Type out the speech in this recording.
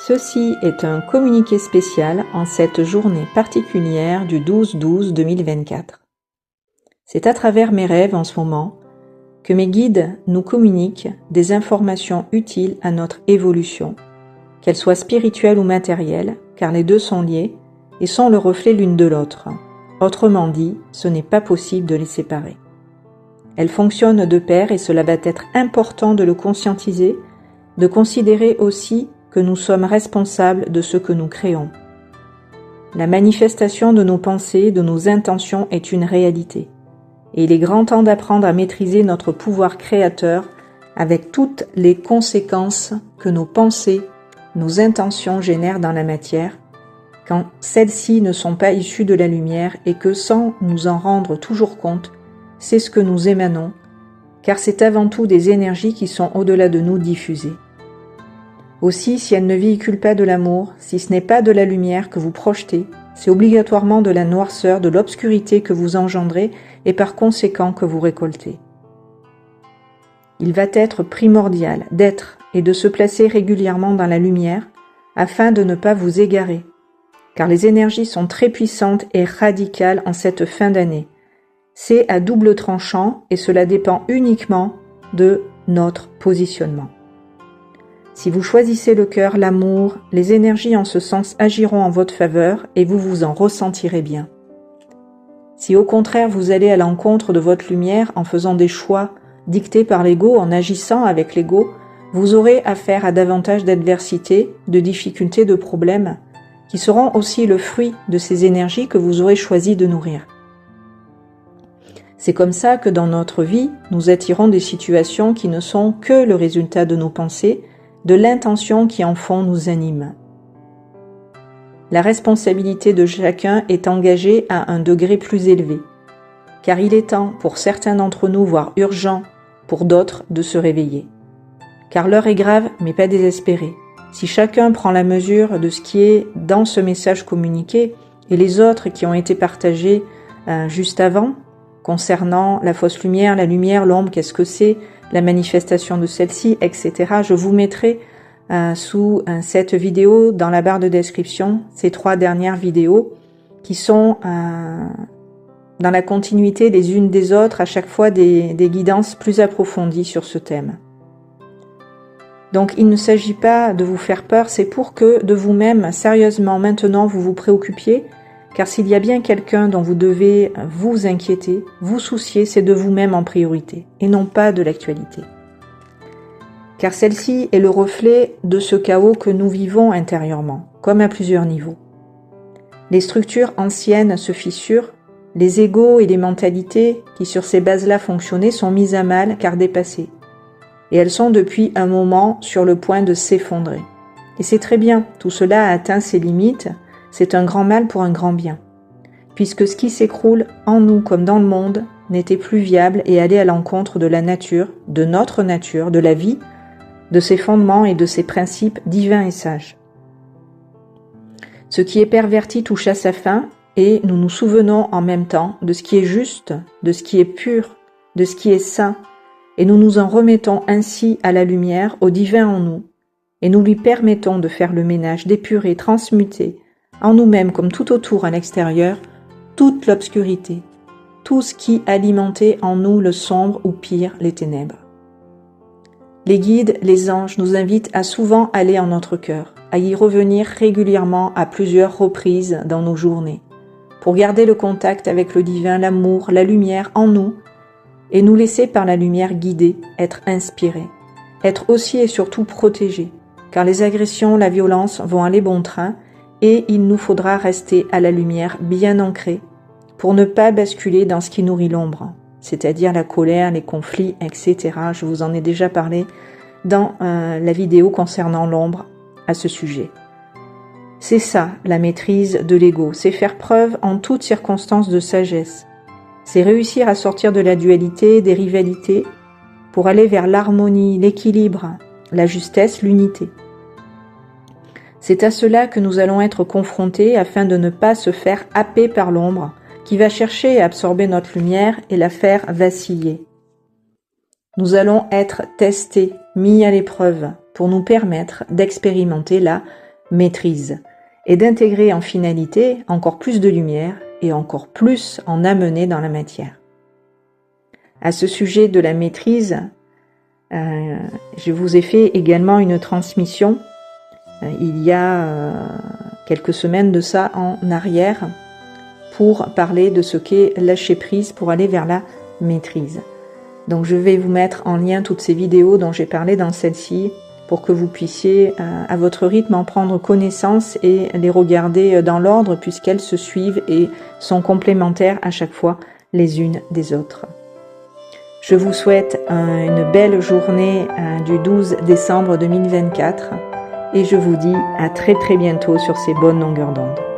Ceci est un communiqué spécial en cette journée particulière du 12/12/2024. C'est à travers mes rêves en ce moment que mes guides nous communiquent des informations utiles à notre évolution, qu'elles soient spirituelles ou matérielles, car les deux sont liés et sont le reflet l'une de l'autre. Autrement dit, ce n'est pas possible de les séparer. Elles fonctionnent de pair et cela va être important de le conscientiser, de considérer aussi que nous sommes responsables de ce que nous créons. La manifestation de nos pensées, de nos intentions est une réalité. Et il est grand temps d'apprendre à maîtriser notre pouvoir créateur avec toutes les conséquences que nos pensées, nos intentions génèrent dans la matière, quand celles-ci ne sont pas issues de la lumière et que sans nous en rendre toujours compte, c'est ce que nous émanons, car c'est avant tout des énergies qui sont au-delà de nous diffusées. Aussi, si elles ne véhiculent pas de l'amour, si ce n'est pas de la lumière que vous projetez, c'est obligatoirement de la noirceur, de l'obscurité que vous engendrez et par conséquent que vous récoltez. Il va être primordial d'être et de se placer régulièrement dans la lumière afin de ne pas vous égarer, car les énergies sont très puissantes et radicales en cette fin d'année. C'est à double tranchant et cela dépend uniquement de notre positionnement. Si vous choisissez le cœur, l'amour, les énergies en ce sens agiront en votre faveur et vous vous en ressentirez bien. Si au contraire vous allez à l'encontre de votre lumière en faisant des choix dictés par l'ego, en agissant avec l'ego, vous aurez affaire à davantage d'adversités, de difficultés, de problèmes, qui seront aussi le fruit de ces énergies que vous aurez choisi de nourrir. C'est comme ça que dans notre vie, nous attirons des situations qui ne sont que le résultat de nos pensées, de l'intention qui en fond nous anime. La responsabilité de chacun est engagée à un degré plus élevé, car il est temps pour certains d'entre nous, voire urgent pour d'autres, de se réveiller. Car l'heure est grave, mais pas désespérée. Si chacun prend la mesure de ce qui est dans ce message communiqué et les autres qui ont été partagés juste avant, concernant la fausse lumière, la lumière, l'ombre, qu'est-ce que c'est, la manifestation de celle-ci, etc. Je vous mettrai sous cette vidéo dans la barre de description ces 3 dernières vidéos qui sont dans la continuité les unes des autres, à chaque fois des guidances plus approfondies sur ce thème. Donc il ne s'agit pas de vous faire peur, c'est pour que de vous-même, sérieusement, maintenant vous vous préoccupiez, car s'il y a bien quelqu'un dont vous devez vous inquiéter, vous soucier, c'est de vous-même en priorité, et non pas de l'actualité. Car celle-ci est le reflet de ce chaos que nous vivons intérieurement, comme à plusieurs niveaux. Les structures anciennes se fissurent, les égos et les mentalités qui sur ces bases-là fonctionnaient sont mises à mal car dépassées. Et elles sont depuis un moment sur le point de s'effondrer. Et c'est très bien, tout cela a atteint ses limites, c'est un grand mal pour un grand bien, puisque ce qui s'écroule en nous comme dans le monde n'était plus viable et allait à l'encontre de la nature, de notre nature, de la vie, de ses fondements et de ses principes divins et sages. Ce qui est perverti touche à sa fin et nous nous souvenons en même temps de ce qui est juste, de ce qui est pur, de ce qui est saint, et nous nous en remettons ainsi à la lumière, au divin en nous, et nous lui permettons de faire le ménage, d'épurer, transmuter, en nous-mêmes comme tout autour à l'extérieur, toute l'obscurité, tout ce qui alimentait en nous le sombre ou pire, les ténèbres. Les guides, les anges nous invitent à souvent aller en notre cœur, à y revenir régulièrement à plusieurs reprises dans nos journées, pour garder le contact avec le divin, l'amour, la lumière en nous, et nous laisser par la lumière guider, être inspirés, être aussi et surtout protégés, car les agressions, la violence vont aller bon train, et il nous faudra rester à la lumière bien ancrée pour ne pas basculer dans ce qui nourrit l'ombre, c'est-à-dire la colère, les conflits, etc. Je vous en ai déjà parlé dans la vidéo concernant l'ombre à ce sujet. C'est ça, la maîtrise de l'ego, c'est faire preuve en toutes circonstances de sagesse. C'est réussir à sortir de la dualité, des rivalités, pour aller vers l'harmonie, l'équilibre, la justesse, l'unité. C'est à cela que nous allons être confrontés afin de ne pas se faire happer par l'ombre qui va chercher à absorber notre lumière et la faire vaciller. Nous allons être testés, mis à l'épreuve pour nous permettre d'expérimenter la maîtrise et d'intégrer en finalité encore plus de lumière et encore plus en amener dans la matière. À ce sujet de la maîtrise, je vous ai fait également une transmission il y a quelques semaines de ça en arrière pour parler de ce qu'est lâcher prise pour aller vers la maîtrise. Donc je vais vous mettre en lien toutes ces vidéos dont j'ai parlé dans celle-ci pour que vous puissiez à votre rythme en prendre connaissance et les regarder dans l'ordre puisqu'elles se suivent et sont complémentaires à chaque fois les unes des autres. Je vous souhaite une belle journée du 12 décembre 2024 et je vous dis à très bientôt sur ces bonnes longueurs d'onde.